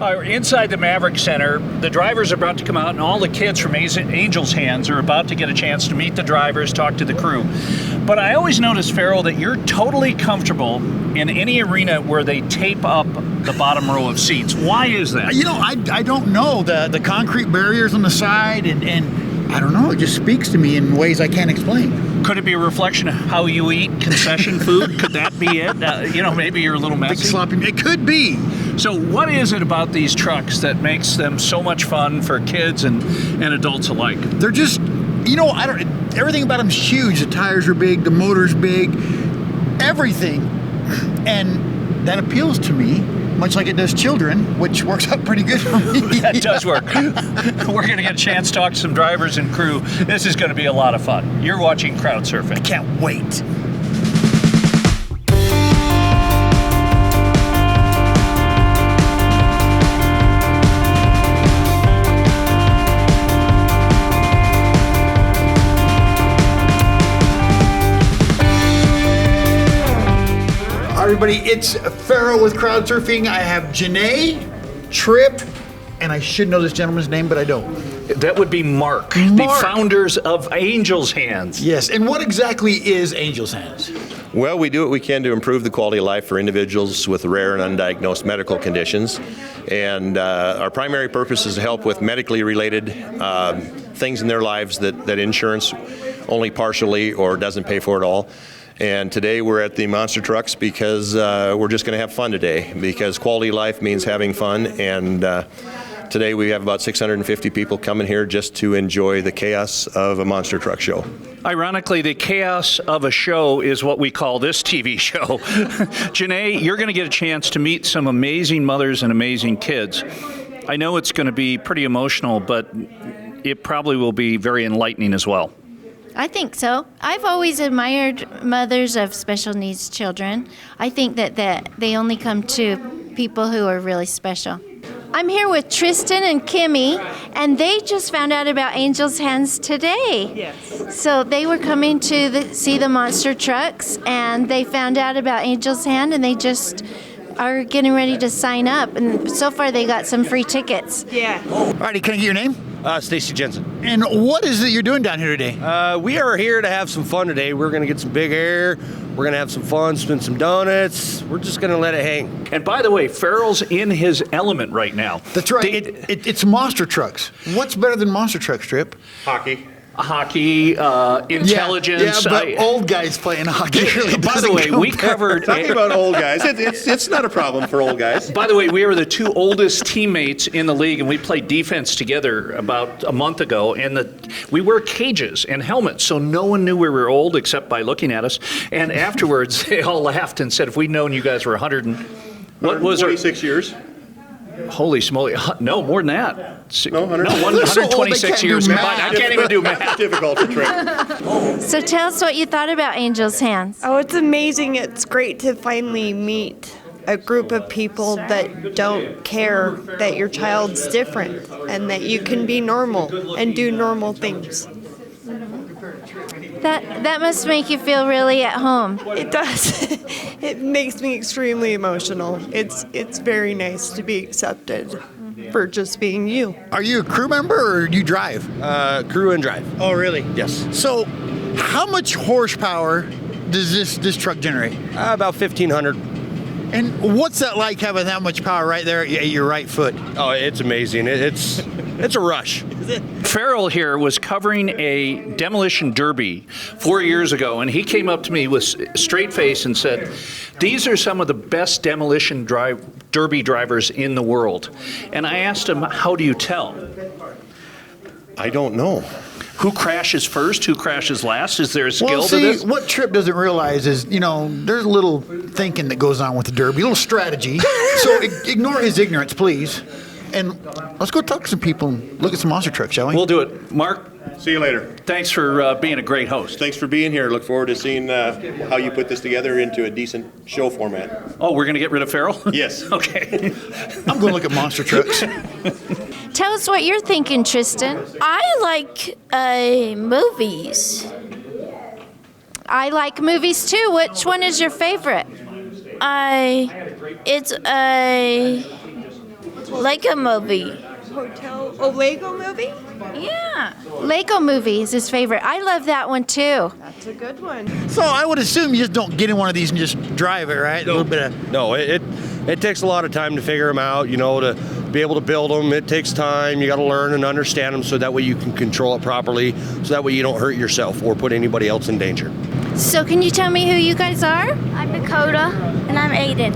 Inside the Maverick Center, the drivers are about to come out, and all the kids from Angel's Hands are about to get a chance to meet the drivers, talk to the crew. But I always notice, Farrell, that you're totally comfortable in any arena where they tape up the bottom row of seats. Why is that? You know, I don't know. The concrete barriers on the side, and I don't know, it just speaks to me in ways I can't explain. Could it be a reflection of how you eat concession food? Could that be it? Maybe you're a little messy. Big sloppy. It could be. So what is it about these trucks that makes them so much fun for kids and adults alike? They're just, everything about them's huge. The tires are big, the motor's big, everything. And that appeals to me, much like it does children, which works out pretty good for me. That does work. We're going to get a chance to talk to some drivers and crew. This is going to be a lot of fun. You're watching Crowd Surfing. I can't wait. Everybody, it's Farrell with Crowd Surfing. I have Janae, Trip, and I should know this gentleman's name, but I don't. That would be Mark, the founders of Angel's Hands. Yes, and what exactly is Angel's Hands? Well, we do what we can to improve the quality of life for individuals with rare and undiagnosed medical conditions. And our primary purpose is to help with medically related things in their lives that insurance only partially or doesn't pay for at all. And today we're at the Monster Trucks because we're just going to have fun today, because quality of life means having fun. And today we have about 650 people coming here just to enjoy the chaos of a monster truck show. Ironically, the chaos of a show is what we call this TV show. Janae, you're going to get a chance to meet some amazing mothers and amazing kids. I know it's going to be pretty emotional, but it probably will be very enlightening as well. I think so. I've always admired mothers of special needs children. I think that they only come to people who are really special. I'm here with Tristan and Kimmy, and they just found out about Angel's Hands today. Yes. So they were coming to see the monster trucks, and they found out about Angel's Hand, and they just are getting ready to sign up. And so far, they got some free tickets. Yeah. Alrighty, can I get your name? Stacy Jensen. And what is it you're doing down here today? We are here to have some fun today. We're going to get some big air. We're going to have some fun, spin some donuts. We're just going to let it hang. And by the way, Farrell's in his element right now. That's right. It's monster trucks. What's better than monster trucks, Trip? Hockey. Hockey, intelligence. Yeah, but old guys playing hockey really By the way, we covered... Talking about old guys, it's not a problem for old guys. By the way, we were the two oldest teammates in the league, and we played defense together about a month ago, and we wore cages and helmets, so no one knew we were old except by looking at us. And afterwards, they all laughed and said, if we'd known you guys were 100 and... What was 26 years. Holy smoly. No, more than that. No, 126 years. I can't even do math. It's difficult to trick. So tell us what you thought about Angel's Hands. Oh, it's amazing. It's great to finally meet a group of people that don't care that your child's different and that you can be normal and do normal things. That must make you feel really at home. It does. It makes me extremely emotional. It's very nice to be accepted for just being you. Are you a crew member or do you drive? Crew and drive. Oh, really? Yes. So, how much horsepower does this truck generate? About 1,500. And what's that like having that much power right there at your right foot? Oh, it's amazing. It's a rush. Farrell here was covering a demolition derby 4 years ago, and he came up to me with a straight face and said, these are some of the best demolition derby drivers in the world. And I asked him, how do you tell? I don't know. Who crashes first? Who crashes last? Is there a skill to this? What Trip doesn't realize is, there's a little thinking that goes on with the derby, a little strategy. So ignore his ignorance, please. And let's go talk to some people and look at some monster trucks, shall we? We'll do it. Mark? See you later. Thanks for being a great host. Thanks for being here. Look forward to seeing how you put this together into a decent show format. Oh, we're going to get rid of Farrell? Yes. Okay. I'm going to look at monster trucks. Tell us what you're thinking, Tristan. I like movies. I like movies too. Which one is your favorite? Lego movie. Hotel, oh, Lego movie? Yeah. Lego Movie is his favorite. I love that one too. That's a good one. So I would assume you just don't get in one of these and just drive it, right? A little bit of. No, it takes a lot of time to figure them out, to be able to build them. It takes time. You got to learn and understand them so that way you can control it properly, so that way you don't hurt yourself or put anybody else in danger. So can you tell me who you guys are? I'm Dakota, and I'm Aiden.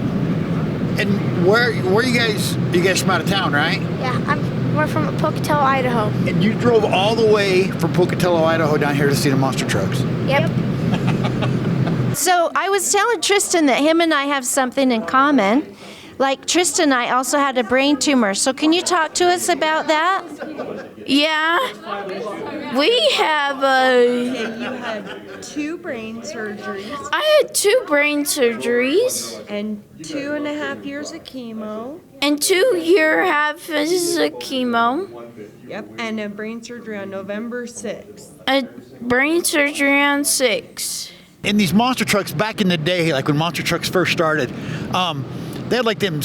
And where you guys? You guys from out of town, right? Yeah, we're from Pocatello, Idaho. And you drove all the way from Pocatello, Idaho, down here to see the monster trucks. Yep. So I was telling Tristan that him and I have something in common. Like Tristan and I also had a brain tumor. So can you talk to us about that? Yeah. We have a. You had 2 brain surgeries I had 2 brain surgeries and 2.5 years of chemo. and 2.5 years of chemo. Yep, and a brain surgery on November 6th. A brain surgery on 6. In these monster trucks back in the day, like when monster trucks first started, they had like them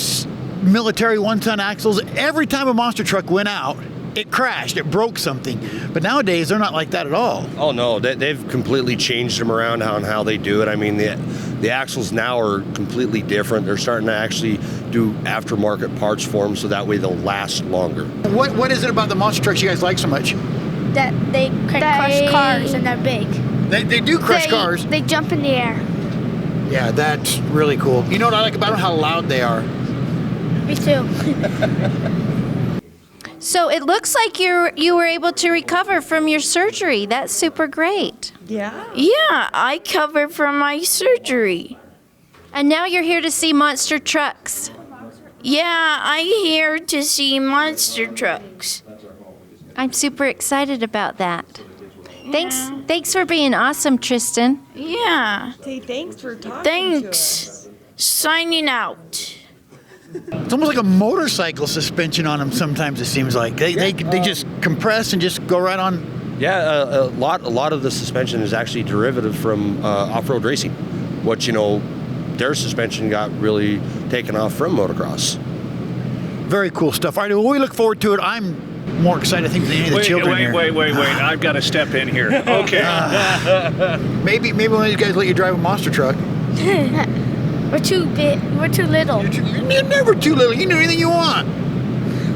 military 1-ton axles. Every time a monster truck went out, it crashed, it broke something. But nowadays, they're not like that at all. Oh no, they've completely changed them around on how they do it. I mean, the axles now are completely different. They're starting to actually do aftermarket parts for them, so that way they'll last longer. What is it about the monster trucks you guys like so much? That they crush cars and they're big. They do crush cars. They jump in the air. Yeah, that's really cool. You know what I like about them? How loud they are. Me too. So it looks like you were able to recover from your surgery. That's super great. Yeah. Yeah, I covered from my surgery. And now you're here to see monster trucks. Yeah, I'm here to see monster trucks. I'm super excited about that. Thanks for being awesome, Tristan. Yeah. Say thanks for talking to Thanks. us. Signing out. It's almost like a motorcycle suspension on them sometimes, it seems like. They just compress and just go right on. Yeah, a lot of the suspension is actually derivative from off-road racing, which, their suspension got really taken off from motocross. Very cool stuff. All right, well, we look forward to it. I'm more excited, I think, than any of the children here. Wait. I've got to step in here. Okay. Maybe one of these guys let you drive a monster truck. We're too big. We're too little. You're never too little. You can do anything you want.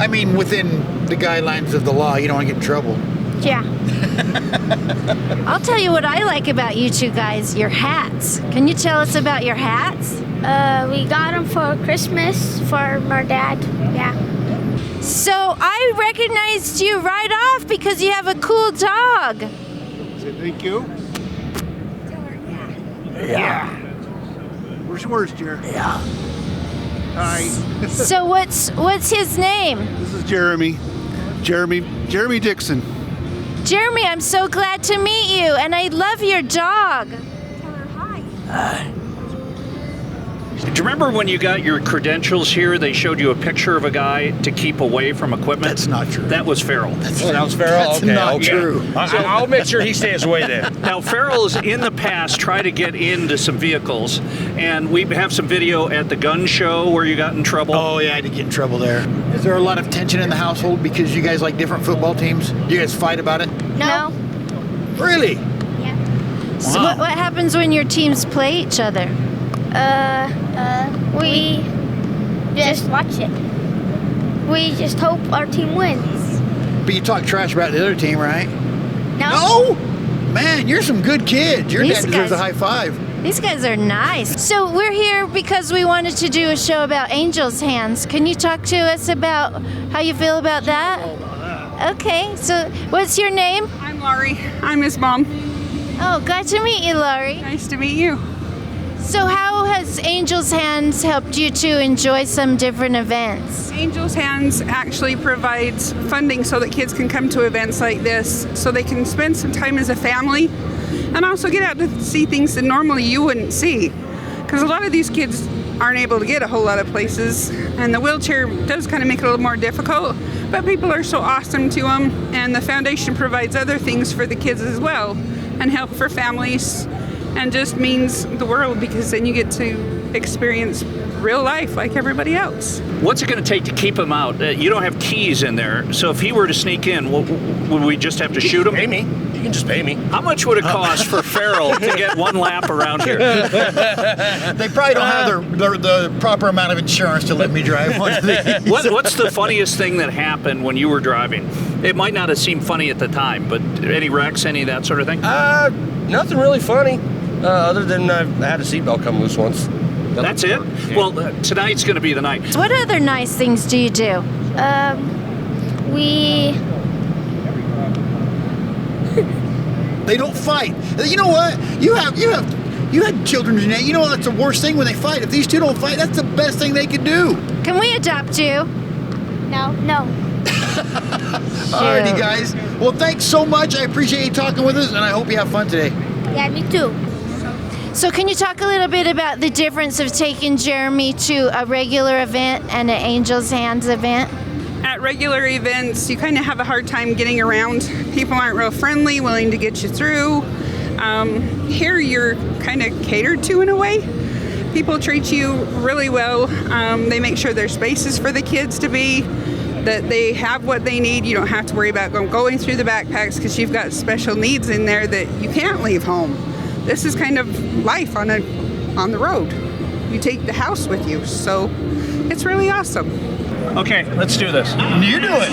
I mean, within the guidelines of the law, you don't want to get in trouble. Yeah. I'll tell you what I like about you two guys, your hats. Can you tell us about your hats? We got them for Christmas for my dad. Yeah. So I recognized you right off because you have a cool dog. Thank you. Yeah. Where's yours, Jerry? Yeah. Hi. So what's his name? This is Jeremy. Jeremy Dixon. Jeremy, I'm so glad to meet you, and I love your dog. Tell her hi. Do you remember when you got your credentials here, they showed you a picture of a guy to keep away from equipment? That's not true. That was Farrell. That was Farrell? That's Okay, not okay. true. I'll make sure he stays away then. Now, Farrell has in the past tried to get into some vehicles, and we have some video at the gun show where you got in trouble. Oh, yeah, I did get in trouble there. Is there a lot of tension in the household because you guys like different football teams? Do you guys fight about it? No. Really? Yeah. So Wow. what happens when your teams play each other? We just watch it. We just hope our team wins. But you talk trash about the other team, right? No. No? Man, you're some good kids. Your These dad deserves a guys- high five. These guys are nice. So we're here because we wanted to do a show about Angel's Hands. Can you talk to us about how you feel about that? Okay, so what's your name? I'm Laurie. I'm his mom. Oh, glad to meet you, Laurie. Nice to meet you. So how has Angel's Hands helped you to enjoy some different events? Angel's Hands actually provides funding so that kids can come to events like this, so they can spend some time as a family and also get out to see things that normally you wouldn't see. Because a lot of these kids aren't able to get a whole lot of places, and the wheelchair does kind of make it a little more difficult, but people are so awesome to them, and the foundation provides other things for the kids as well, and help for families, and just means the world, because then you get to experience real life like everybody else. What's it going to take to keep him out? You don't have keys in there, so if he were to sneak in, would we just have to shoot him? Pay me. You can just pay me. How much would it cost for Farrell to get one lap around here? They probably don't have the proper amount of insurance to let me drive one of these. What's the funniest thing that happened when you were driving? It might not have seemed funny at the time, but any wrecks, any of that sort of thing? Nothing really funny, other than I've had a seatbelt come loose once. That's it? Well, tonight's going to be the night. What other nice things do you do? They don't fight. You know what? You had children, Jeanette. You know what? That's the worst thing when they fight. If these two don't fight, that's the best thing they could do. Can we adopt you? No. Alrighty, guys. Well, thanks so much. I appreciate you talking with us, and I hope you have fun today. Yeah, me too. So can you talk a little bit about the difference of taking Jeremy to a regular event and an Angel's Hands event? At regular events, you kind of have a hard time getting around. People aren't real friendly, willing to get you through. Here, you're kind of catered to in a way. People treat you really well. They make sure there's spaces for the kids to be, that they have what they need. You don't have to worry about going through the backpacks because you've got special needs in there that you can't leave home. This is kind of life on the road. You take the house with you, so it's really awesome. Okay, let's do this. You do it.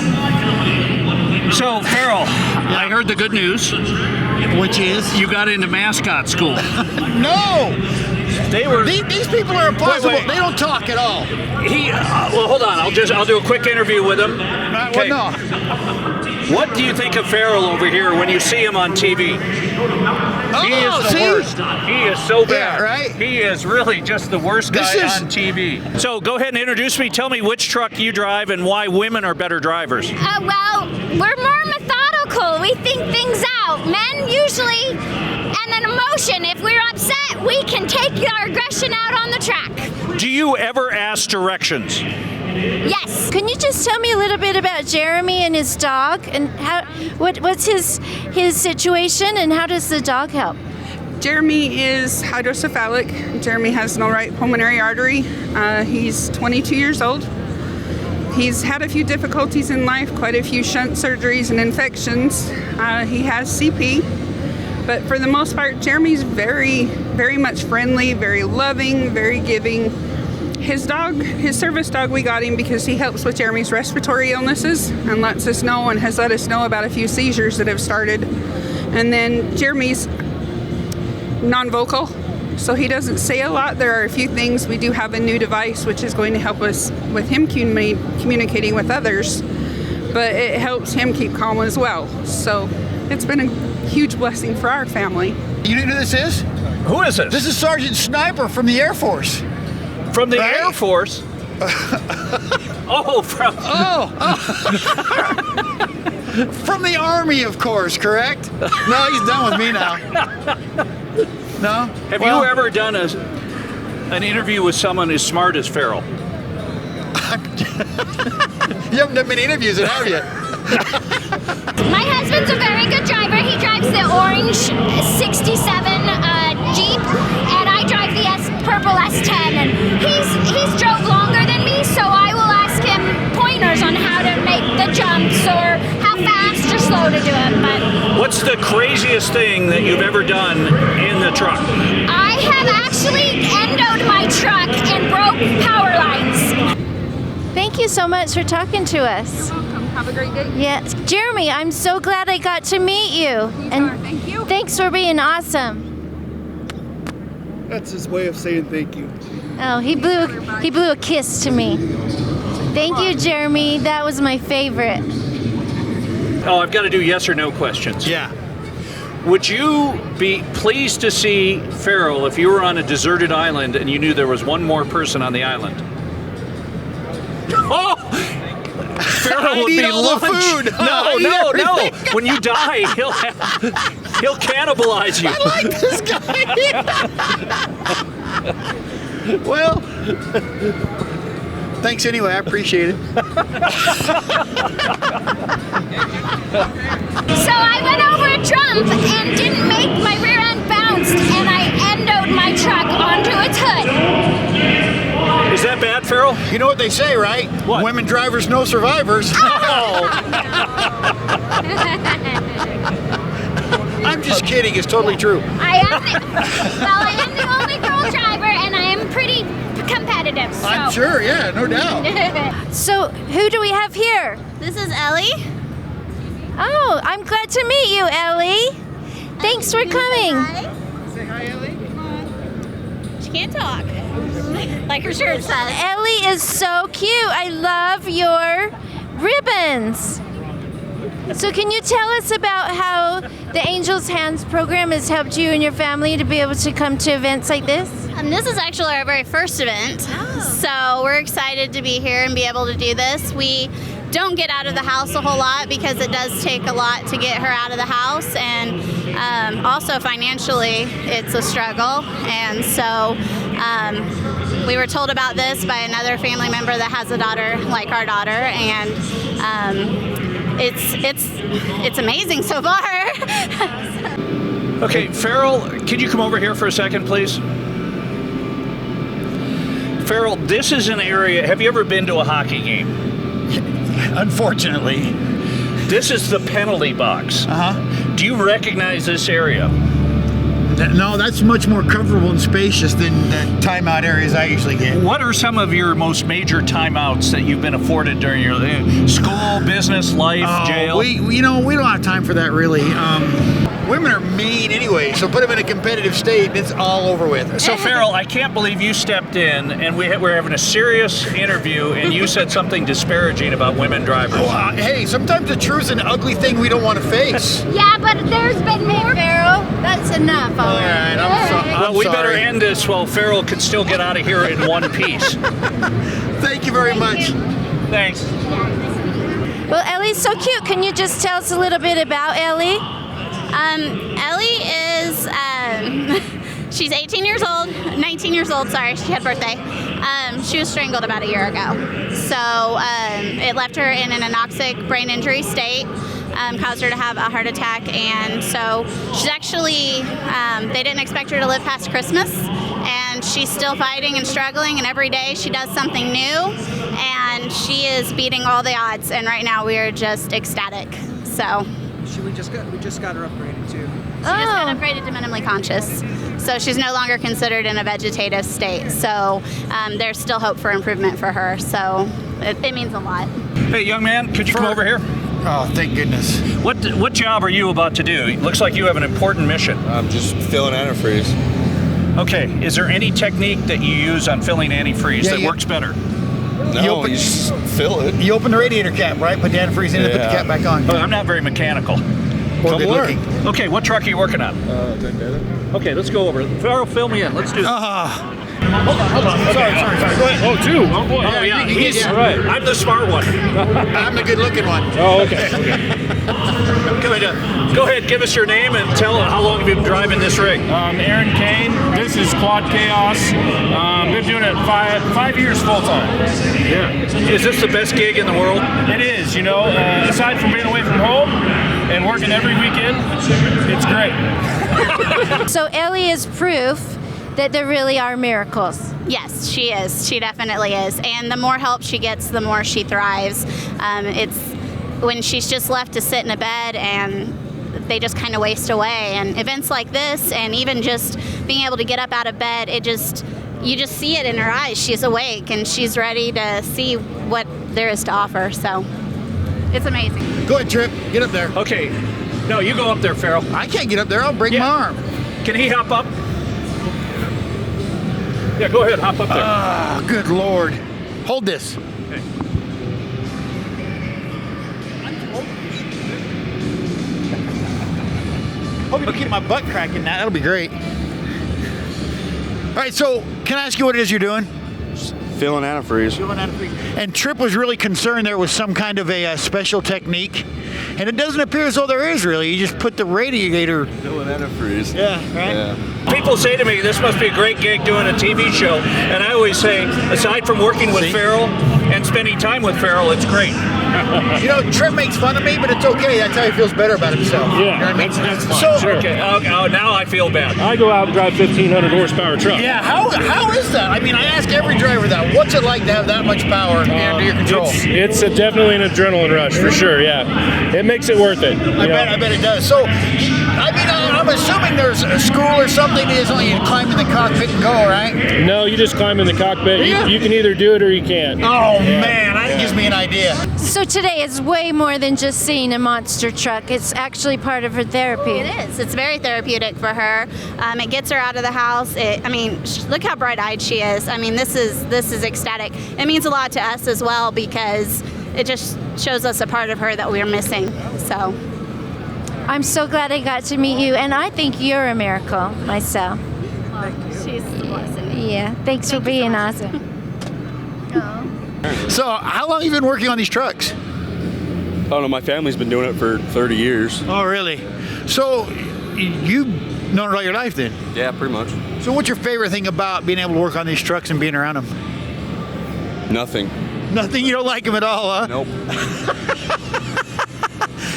So, Farrell, I heard the good news. Which is? You got into mascot school. No! They were. These people are impossible. Wait. They don't talk at all. Well, hold on. I'll do a quick interview with him. Well, no. What do you think of Farrell over here when you see him on TV? He is the worst. He is so bad. Yeah, right? He is really just the worst guy on TV. So go ahead and introduce me. Tell me which truck you drive and why women are better drivers. Well, we're more methodical. We think things out. Men usually, and then emotion. If we're upset, we can take our aggression out on the track. Do you ever ask directions? Yes. Can you just tell me a little bit about Jeremy and his dog and what's his situation and how does the dog help? Jeremy is hydrocephalic. Jeremy has no right pulmonary artery. He's 22 years old. He's had a few difficulties in life, quite a few shunt surgeries and infections. He has CP, but for the most part, Jeremy's very, very much friendly, very loving, very giving. His dog, his service dog, we got him because he helps with Jeremy's respiratory illnesses and lets us know and has let us know about a few seizures that have started. And then Jeremy's non-vocal, so he doesn't say a lot. There are a few things. We do have a new device which is going to help us with him communicating with others, but it helps him keep calm as well. So it's been a huge blessing for our family. You know who this is? Who is this? This is Sergeant Sniper from the Air Force. From the Right? Air Force? From the Army, of course, correct? No, he's done with me now. No? Have you ever done an interview with someone as smart as Farrell? You haven't done many interviews, have you? My husband's a very good driver. He drives the orange 67 Jeep, and I drive the purple S10. And he's drove longer than me, so I will ask him pointers on how to make the jumps or how fast or slow to do it. But What's the craziest thing that you've ever done in the truck? I have actually endoed my truck and broke power lines. Thank you so much for talking to us. Have a great day. Yes. Jeremy, I'm so glad I got to meet you. Thank you. Thanks for being awesome. That's his way of saying thank you. Oh, he blew a kiss to me. Thank you, Jeremy. That was my favorite. Oh, I've got to do yes or no questions. Yeah. Would you be pleased to see Farrell if you were on a deserted island and you knew there was one more person on the island? Oh! Farrell would eat be all the lunch. food. No. When you die, he'll cannibalize you. I like this guy. Well, thanks anyway. I appreciate it. So I went over a jump and didn't make my rear end bounced, and I endoed my truck onto its hood. Is Farrell? You know what they say, right? What? Women drivers, no survivors. I'm just kidding. It's totally true. I am the only girl driver, and I am pretty competitive. So. I'm sure. Yeah, no doubt. So, who do we have here? This is Ellie. Oh, I'm glad to meet you, Ellie. Thanks for coming. Say hi, Ellie. She can't talk. Like her shirt says. Ellie is so cute. I love your ribbons. So can you tell us about how the Angel's Hands program has helped you and your family to be able to come to events like this? This is actually our very first event. So we're excited to be here and be able to do this. We don't get out of the house a whole lot because it does take a lot to get her out of the house, and also financially it's a struggle. And so we were told about this by another family member that has a daughter like our daughter, and it's amazing so far. Okay, Farrell, can you come over here for a second, please? Farrell, this is an area, have you ever been to a hockey game? Unfortunately. This is the penalty box. Uh-huh. Do you recognize this area? No, that's much more comfortable and spacious than the timeout areas I usually get. What are some of your most major timeouts that you've been afforded during your school, business, life, jail? We don't have time for that really. Women are mean anyway, so put them in a competitive state and it's all over with. So Farrell, I can't believe you stepped in and we're having a serious interview and you said something disparaging about women drivers. Oh, hey, sometimes the truth's an ugly thing we don't want to face. Yeah, but there's been more. Farrell, that's enough. All right, I'm We sorry. better end this while Farrell can still get out of here in one piece. Thank you very much. Thanks. Well, Ellie's so cute. Can you just tell us a little bit about Ellie? Ellie is, she's 19 years old, sorry, she had a birthday. She was strangled about a year ago. So it left her in an anoxic brain injury state, caused her to have a heart attack, and so she's actually, they didn't expect her to live past Christmas, and she's still fighting and struggling, and every day she does something new, and she is beating all the odds, and right now we are just ecstatic, so. We just got her upgraded too. She just got upgraded to minimally conscious. So she's no longer considered in a vegetative state. So there's still hope for improvement for her. So it means a lot. Hey, young man, could you come over here? Oh, thank goodness. What job are you about to do? It looks like you have an important mission. I'm just filling antifreeze. Okay, is there any technique that you use on filling antifreeze that works better? No, you just fill it. You open the radiator cap, right? Put the antifreeze in and put the cap back on. Oh, I'm not very mechanical. Or good looking. Okay, what truck are you working on? Okay, let's go over. Farrell, fill me in. Let's do this. Hold on. Sorry. Go ahead. Oh, two. Oh, boy. Oh, yeah. He's right. I'm the smart one. I'm the good looking one. Oh, okay. Go ahead, give us your name and tell how long have you been driving this rig? Aaron Kane. This is Quad Chaos. Been doing it five years full time. Yeah. Is this the best gig in the world? It is, aside from being away from home and working every weekend, it's great. So Ellie is proof that there really are miracles. Yes, she is. She definitely is. And the more help she gets, the more she thrives. It's when she's just left to sit in a bed and they just kind of waste away. And events like this, and even just being able to get up out of bed, you just see it in her eyes. She's awake and she's ready to see what there is to offer. So it's amazing. Go ahead, Trip. Get up there. Okay. No, you go up there, Farrell. I can't get up there. I'll break my arm. Can he hop up? Yeah, go ahead. Hop up there. Good Lord. Hold this. Okay. Hope you don't get my butt cracking now. That'll be great. All right, so can I ask you what it is you're doing? Filling antifreeze. And Trip was really concerned there was some kind of a special technique, and it doesn't appear as though there is really. You just put the radiator. Filling antifreeze. Yeah, right? Yeah. People say to me, this must be a great gig doing a TV show. And I always say, aside from working with Farrell and spending time with Farrell, it's great. You know, Trent makes fun of me, but it's okay. That's how he feels better about himself. Yeah, you know what I mean? that's fine. So, Sure. Okay, now I feel bad. I go out and drive 1,500 horsepower truck. yeah, how is that? I mean, I ask every driver that. What's it like to have that much power under your control? It's definitely an adrenaline rush for sure. Yeah, it makes it worth it. I bet it does. So, I mean, I'm assuming there's a school or something. It's only you climb in the cockpit and go, right? No, you just climb in the cockpit. Yeah. You can either do it or you can't. Oh man, that gives me an idea. So today is way more than just seeing a monster truck. It's actually part of her therapy. It is. It's very therapeutic for her. It gets her out of the house. Look how bright-eyed she is. I mean, this is ecstatic. It means a lot to us as well because it just shows us a part of her that we're missing. So I'm so glad I got to meet you, and I think you're a miracle myself. she's awesome. Yeah, thanks for being awesome. So, how long have you been working on these trucks? I don't know, my family's been doing it for 30 years. Oh, really? So, you've known it all your life then? Yeah, pretty much. So, what's your favorite thing about being able to work on these trucks and being around them? Nothing. Nothing? You don't like them at all, huh? Nope.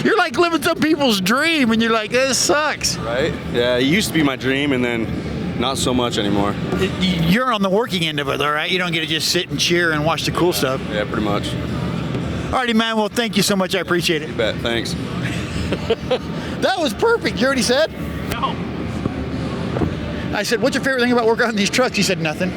You're like living some people's dream, and you're like, this sucks. Right? Yeah, it used to be my dream, and then not so much anymore. You're on the working end of it, all right? You don't get to just sit and cheer and watch the cool stuff. Yeah, pretty much. Alrighty, man. Well, thank you so much. I appreciate it. You bet. Thanks. That was perfect. You already said? No. I said, what's your favorite thing about working on these trucks? He said, nothing.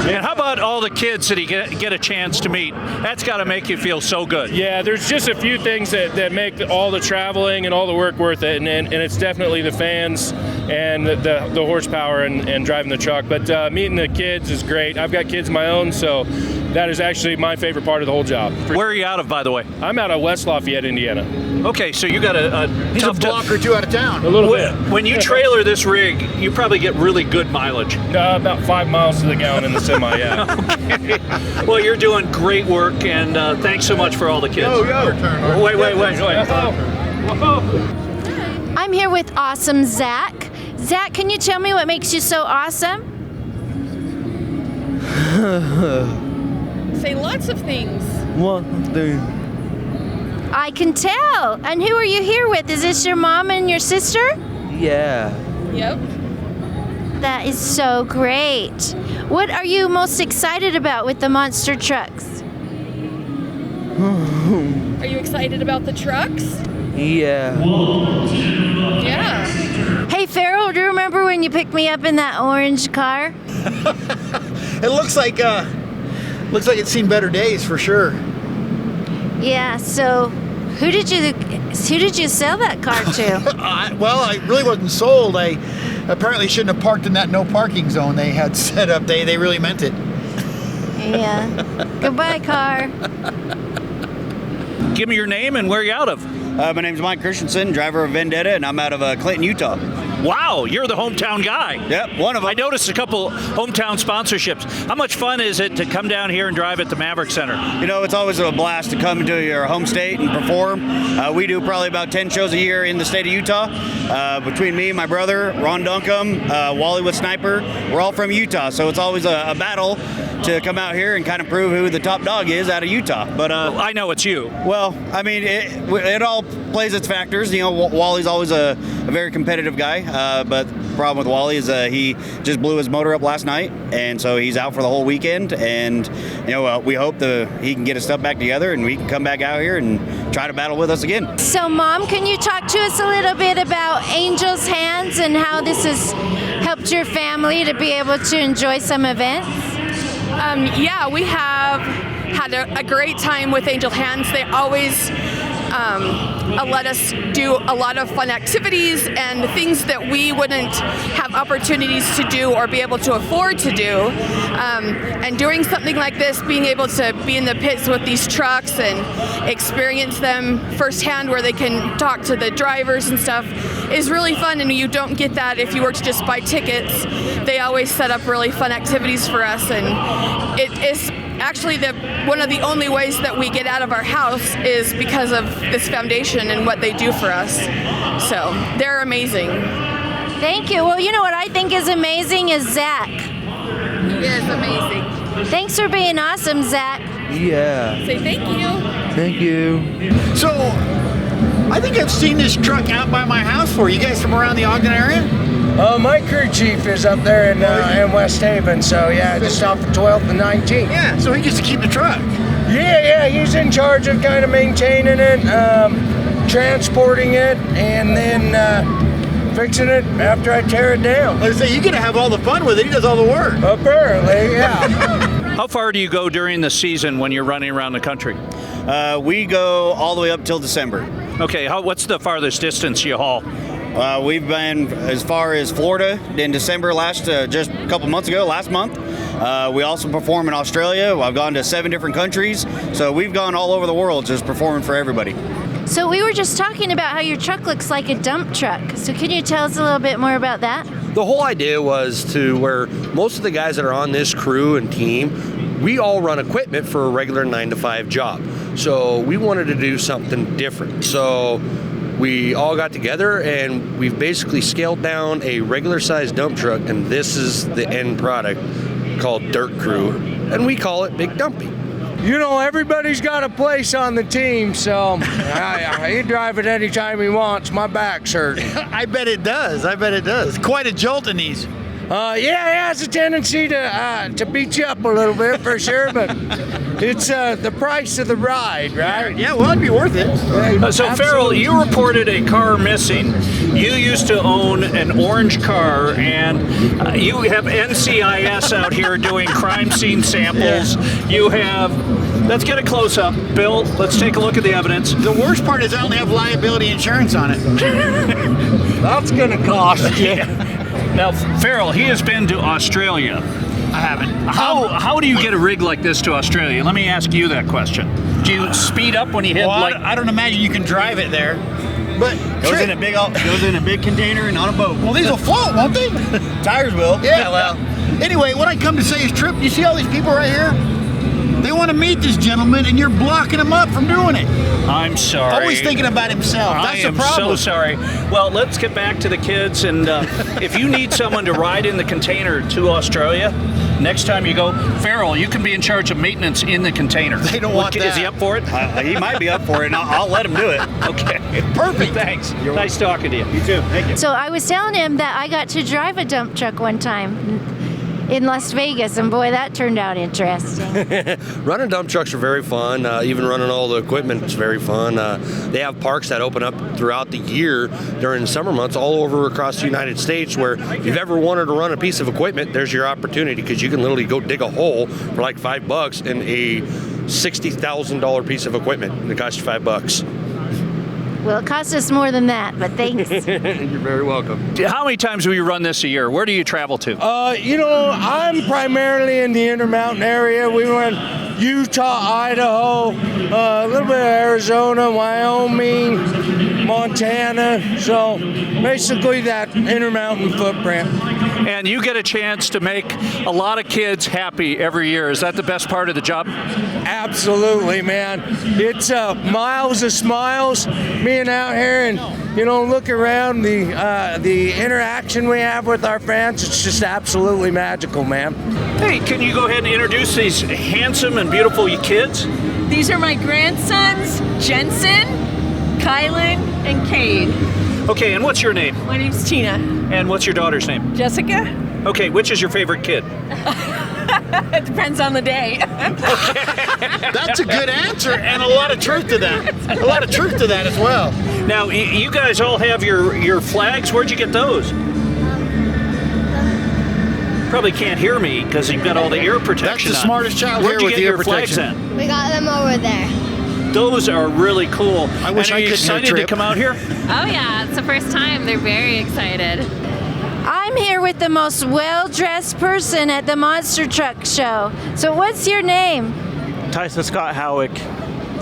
And how about all the kids that you get a chance to meet? That's got to make you feel so good. Yeah, there's just a few things that make all the traveling and all the work worth it, and it's definitely the fans and the horsepower and driving the truck. But meeting the kids is great. I've got kids of my own, so that is actually my favorite part of the whole job. Where are you out of, by the way? I'm out of West Lafayette, Indiana. Okay, so you got He's a block or two out of town. A little bit. When you trailer this rig, you probably get really good mileage. About 5 miles to the gallon in the semi, yeah. Okay. Well, you're doing great work, and thanks so much for all the kids. Wait. I'm here with awesome Zach. Zach, can you tell me what makes you so awesome? Say lots of things. One thing. I can tell. And who are you here with? Is this your mom and your sister? Yeah. Yep. That is so great. What are you most excited about with the monster trucks? Are you excited about the trucks? Yeah. Yeah. Hey, Farrell, do you remember when you picked me up in that orange car? It looks like it's seen better days for sure. Yeah, so who did you sell that car to? Well, I really wasn't sold. I apparently shouldn't have parked in that no parking zone they had set up. They really meant it. Yeah. Goodbye, car. Give me your name and where you out of. My name's Mike Christensen, driver of Vendetta, and I'm out of Clinton, Utah. Wow, you're the hometown guy. Yep, one of them. I noticed a couple hometown sponsorships. How much fun is it to come down here and drive at the Maverick Center? You know, it's always a blast to come to your home state and perform. We do probably about 10 shows a year in the state of Utah. Between me and my brother, Ron Duncombe, Wally with Sniper, we're all from Utah, so it's always a battle to come out here and kind of prove who the top dog is out of Utah. But I know it's you. Well, I mean, it all plays its factors. You know, Wally's always a very competitive guy, but the problem with Wally is he just blew his motor up last night, and so he's out for the whole weekend. And you know, we hope he can get his stuff back together, and we can come back out here and try to battle with us again. So, Mom, can you talk to us a little bit about Angel's Hands and how this has helped your family to be able to enjoy some events? Yeah, we have had a great time with Angel Hands. They always let us do a lot of fun activities and things that we wouldn't have opportunities to do or be able to afford to do. And doing something like this, being able to be in the pits with these trucks and experience them firsthand where they can talk to the drivers and stuff is really fun, and you don't get that if you were to just buy tickets. They always set up really fun activities for us, and it is actually one of the only ways that we get out of our house is because of this foundation and what they do for us. So they're amazing. Thank you. Well, you know what I think is amazing is Zach. He is amazing. Thanks for being awesome, Zach. Yeah. Say thank you. Thank you. So, I think I've seen this truck out by my house before. You guys from around the Ogden area? My crew chief is up there in West Haven, so yeah, just off the 12th and 19th. Yeah, so he gets to keep the truck. Yeah, he's in charge of kind of maintaining it, transporting it, and then fixing it after I tear it down. Let's say you get to have all the fun with it. He does all the work. Apparently, yeah. How far do you go during the season when you're running around the country? We go all the way up till December. Okay, what's the farthest distance you haul? We've been as far as Florida in December just a couple months ago, last month. We also perform in Australia. I've gone to 7 different countries. So we've gone all over the world just performing for everybody. So we were just talking about how your truck looks like a dump truck. So can you tell us a little bit more about that? The whole idea was to where most of the guys that are on this crew and team, we all run equipment for a regular 9-to-5 job. So we wanted to do something different. So we all got together and we've basically scaled down a regular sized dump truck, and this is the end product called Dirt Crew, and we call it Big Dumpy. You know, everybody's got a place on the team, so he drive it anytime he wants. My back's hurt. I bet it does. Quite a jolt in these. Yeah, it has a tendency to beat you up a little bit for sure, but it's the price of the ride, right? Yeah, well, it'd be worth it. So, Farrell, you reported a car missing. You used to own an orange car, and you have NCIS out here doing crime scene samples. You have... Let's get a close-up. Bill, let's take a look at the evidence. The worst part is I only have liability insurance on it. That's going to cost you. Now, Farrell, he has been to Australia. I haven't. How do you get a rig like this to Australia? Let me ask you that question. Do you speed up when you hit I don't imagine you can drive it there. But goes in a big container and on a boat. Well, these will float, won't they? Tires will. Yeah, well. Anyway, what I come to say is, Trip, you see all these people right here? They want to meet this gentleman, and you're blocking him up from doing it. I'm sorry. Always thinking about himself. That's the problem. I am so sorry. Well, let's get back to the kids, and if you need someone to ride in the container to Australia, next time you go, Farrell, you can be in charge of maintenance in the container. They don't want that. Is he up for it? He might be up for it, and I'll let him do it. Okay. Perfect. Thanks. Nice talking to you. You too. Thank you. So I was telling him that I got to drive a dump truck one time in Las Vegas, and boy, that turned out interesting. Running dump trucks are very fun. Even running all the equipment is very fun. They have parks that open up throughout the year during the summer months all over across the United States, where if you've ever wanted to run a piece of equipment, there's your opportunity, because you can literally go dig a hole for like $5 in a $60,000 piece of equipment. It costs you $5. Well, it cost us more than that, but thanks. You're very welcome. How many times do you run this a year? Where do you travel to? You know, I'm primarily in the Intermountain area. We went Utah, Idaho, a little bit of Arizona, Wyoming, Montana. So basically that Intermountain footprint. And you get a chance to make a lot of kids happy every year. Is that the best part of the job? Absolutely, man. It's miles of smiles being out here and, you know, look around the interaction we have with our fans. It's just absolutely magical, man. Hey, can you go ahead and introduce these handsome and beautiful kids? These are my grandsons, Jensen, Kylan, and Cade. Okay, and what's your name? My name's Tina. And what's your daughter's name? Jessica. Okay, which is your favorite kid? It depends on the day. That's a good answer, and a lot of truth to that. A lot of truth to that as well. Now, you guys all have your flags. Where'd you get those? Probably can't hear me because you've got all the ear protection. That's the smartest child Where'd here you with get ear your flags protection. at? We got them over there. Those are really cool. I wish and I are you could excited to come out here? Oh yeah, it's the first time. They're very excited. I'm here with the most well-dressed person at the Monster Truck Show. So what's your name? Tyson Scott Howick.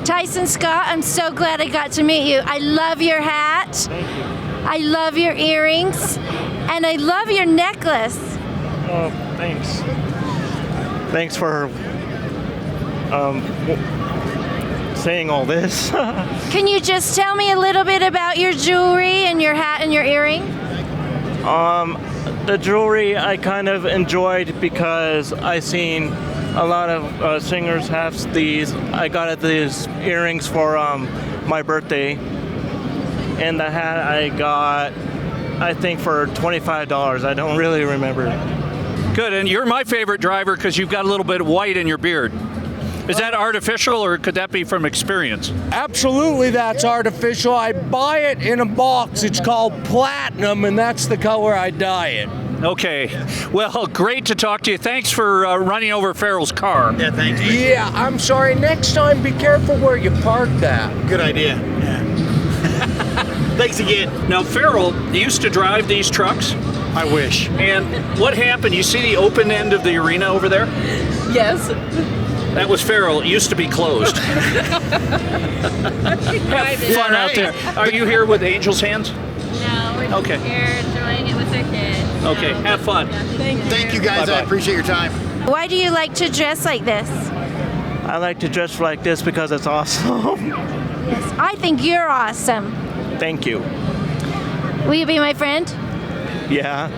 Tyson Scott, I'm so glad I got to meet you. I love your hat. Thank you. I love your earrings. And I love your necklace. Oh, thanks. Thanks for saying all this. Can you just tell me a little bit about your jewelry and your hat and your earring? The jewelry I kind of enjoyed because I seen A lot of singers have these. I got these earrings for my birthday. And the hat I got, I think, for $25. I don't really remember. Good, and you're my favorite driver because you've got a little bit of white in your beard. Is that artificial, or could that be from experience? Absolutely, that's artificial. I buy it in a box. It's called platinum, and that's the color I dye it. Okay. Well, great to talk to you. Thanks for running over Farrell's car. Yeah, thanks. Yeah, I'm sorry. Next time, be careful where you park that. Good idea. Yeah. Thanks again. Now, Farrell used to drive these trucks. I wish. And what happened? You see the open end of the arena over there? Yes. That was Farrell. It used to be closed. Have fun out there. Are you here with Angel's Hands? No, we're just here enjoying it with our kids. Okay, have fun. Thank you guys. Bye-bye. I appreciate your time. Why do you like to dress like this? I like to dress like this because it's awesome. Yes, I think you're awesome. Thank you. Will you be my friend? Yeah.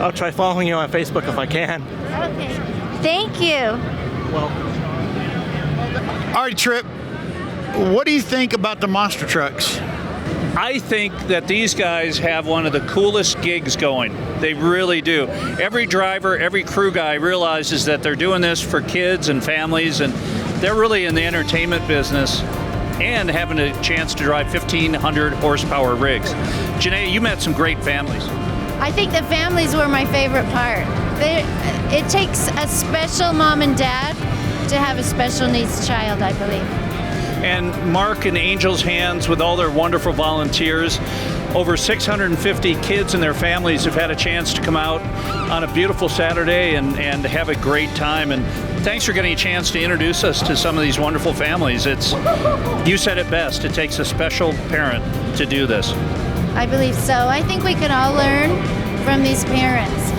I'll try following you on Facebook if I can. Okay. Thank you. Well. All right, Trip. What do you think about the monster trucks? I think that these guys have one of the coolest gigs going. They really do. Every driver, every crew guy realizes that they're doing this for kids and families, and they're really in the entertainment business and having a chance to drive 1,500 horsepower rigs. Janae, you met some great families. I think the families were my favorite part. It takes a special mom and dad to have a special needs child, I believe. And Mark and Angel's Hands, with all their wonderful volunteers, over 650 kids and their families have had a chance to come out on a beautiful Saturday and have a great time. And thanks for getting a chance to introduce us to some of these wonderful families. You said it best, it takes a special parent to do this. I believe so. I think we could all learn from these parents.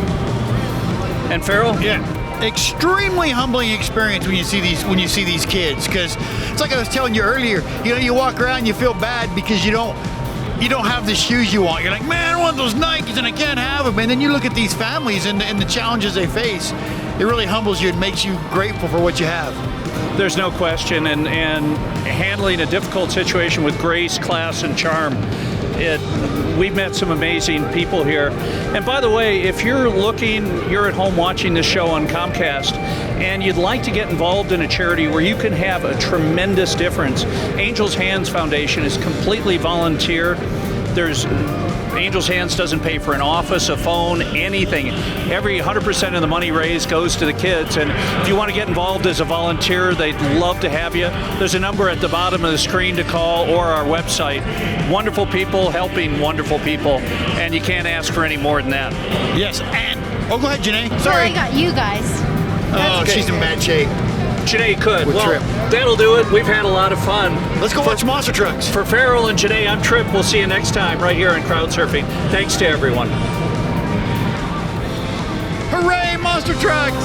And Farrell? Yeah. Extremely humbling experience when you see these kids, because it's like I was telling you earlier, you walk around and you feel bad because you don't have the shoes you want. You're like, man, I want those Nikes and I can't have them. And then you look at these families and the challenges they face. It really humbles you and makes you grateful for what you have. There's no question, and handling a difficult situation with grace, class, and charm. We've met some amazing people here. And by the way, if you're at home watching this show on Comcast, and you'd like to get involved in a charity where you can have a tremendous difference, Angel's Hands Foundation is completely volunteer. Angel's Hands doesn't pay for an office, a phone, anything. Every 100% of the money raised goes to the kids. And if you want to get involved as a volunteer, they'd love to have you. There's a number at the bottom of the screen to call, or our website. Wonderful people helping wonderful people, and you can't ask for any more than that. Yes, and go ahead, Janae. Sorry. Well, I got you guys. Oh, she's in bad shape. Janae could. With Trip. That'll do it. We've had a lot of fun. Let's go watch monster trucks. For Farrell and Janae, I'm Trip. We'll see you next time right here in Crowd Surfing. Thanks to everyone. Hooray, monster trucks!